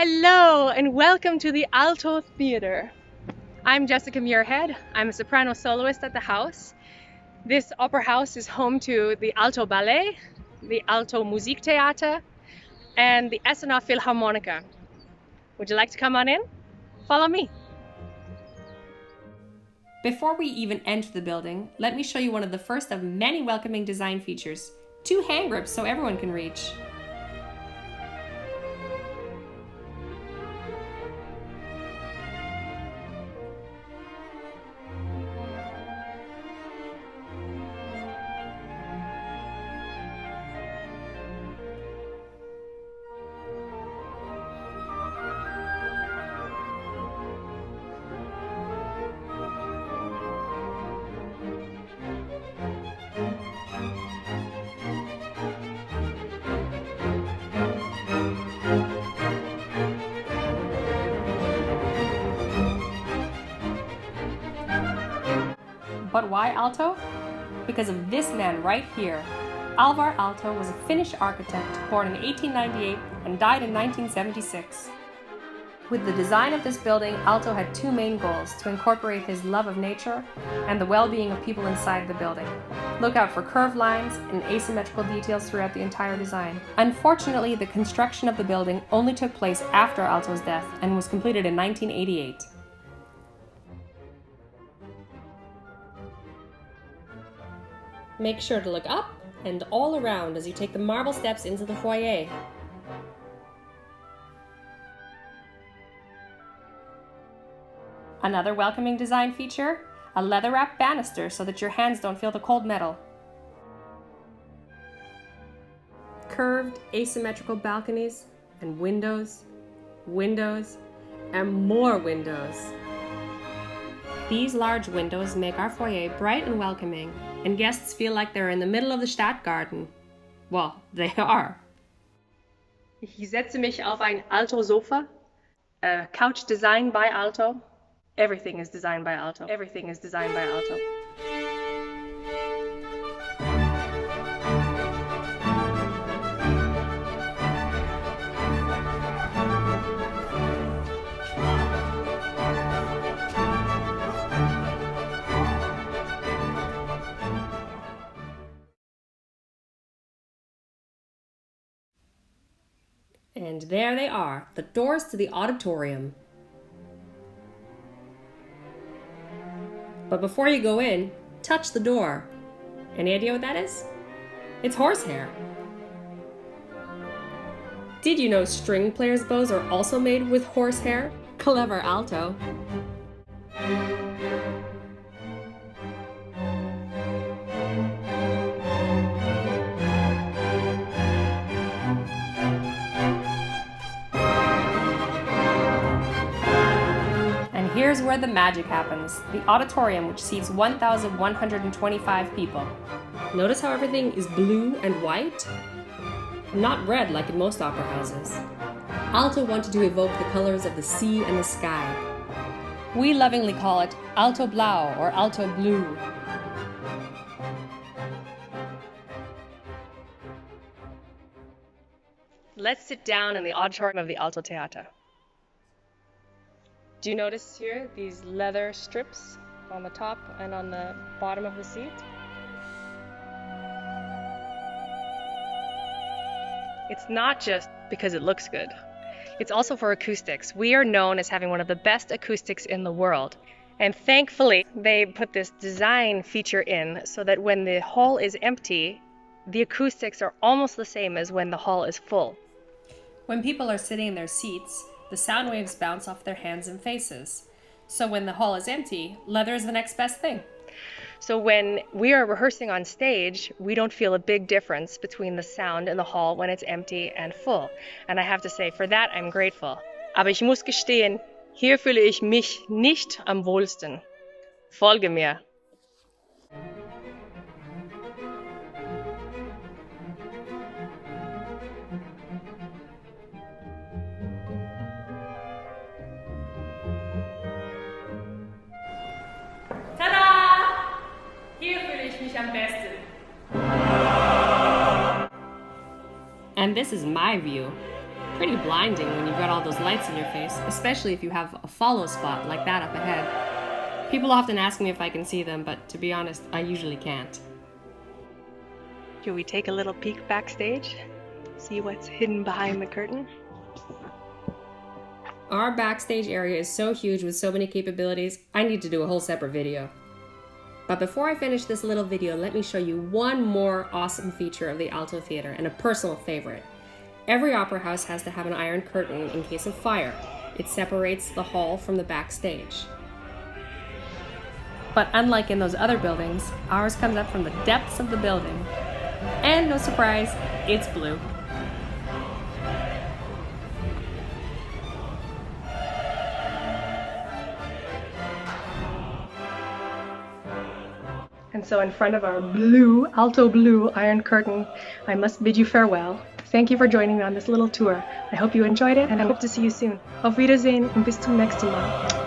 Hello and welcome to the Aalto-Theater. I'm Jessica Muirhead. I'm a soprano soloist at the house. This opera house is home to the Aalto Ballet, the Aalto Musiktheater, and the Essen Philharmonica. Would you like to come on in? Follow me. Before we even enter the building, let me show you one of the first of many welcoming design features. 2 hand grips so everyone can reach. But why Aalto? Because of this man right here. Alvar Aalto was a Finnish architect born in 1898 and died in 1976. With the design of this building, Aalto had 2 main goals: to incorporate his love of nature and the well-being of people inside the building. Look out for curved lines and asymmetrical details throughout the entire design. Unfortunately, the construction of the building only took place after Aalto's death and was completed in 1988. Make sure to look up and all around as you take the marble steps into the foyer. Another welcoming design feature, a leather-wrapped banister so that your hands don't feel the cold metal. Curved, asymmetrical balconies and windows, and more windows. These large windows make our foyer bright and welcoming, and guests feel like they're in the middle of the Stadtgarten. Well, they are. Ich setze mich auf ein Aalto-Sofa, a couch designed by Aalto. Everything is designed by Aalto. Everything is designed by Aalto. And there they are, the doors to the auditorium. But before you go in, touch the door. Any idea what that is? It's horsehair. Did you know string players' bows are also made with horsehair? Clever Aalto. Here's where the magic happens, the auditorium, which seats 1,125 people. Notice how everything is blue and white? Not red like in most opera houses. Aalto wanted to evoke the colors of the sea and the sky. We lovingly call it Aalto Blau or Aalto Blue. Let's sit down in the auditorium of the Aalto-Theater. Do you notice here these leather strips on the top and on the bottom of the seat? It's not just because it looks good. It's also for acoustics. We are known as having one of the best acoustics in the world. And thankfully, they put this design feature in so that when the hall is empty, the acoustics are almost the same as when the hall is full. When people are sitting in their seats, the sound waves bounce off their hands and faces. So when the hall is empty, leather is the next best thing. So when we are rehearsing on stage, we don't feel a big difference between the sound in the hall when it's empty and full. And I have to say, for that I'm grateful. Aber ich muss gestehen, hier fühle ich mich nicht am wohlsten. Folge mir. Am besten. And this is my view. pretty blinding when you've got all those lights in your face, especially if you have a follow spot like that up ahead. People often ask me if I can see them, but to be honest, I usually can't. Should we take a little peek backstage? See what's hidden behind the curtain? Our backstage area is so huge with so many capabilities, I need to do a whole separate video. But before I finish this little video, let me show you one more awesome feature of the Aalto-Theater and a personal favorite. Every opera house has to have an iron curtain in case of fire. It separates the hall from the backstage. But unlike in those other buildings, ours comes up from the depths of the building. And no surprise, it's blue. And so in front of our blue, Aalto blue iron curtain, I must bid you farewell. Thank you for joining me on this little tour. I hope you enjoyed it and I hope to see you soon. Auf Wiedersehen und bis zum nächsten Mal.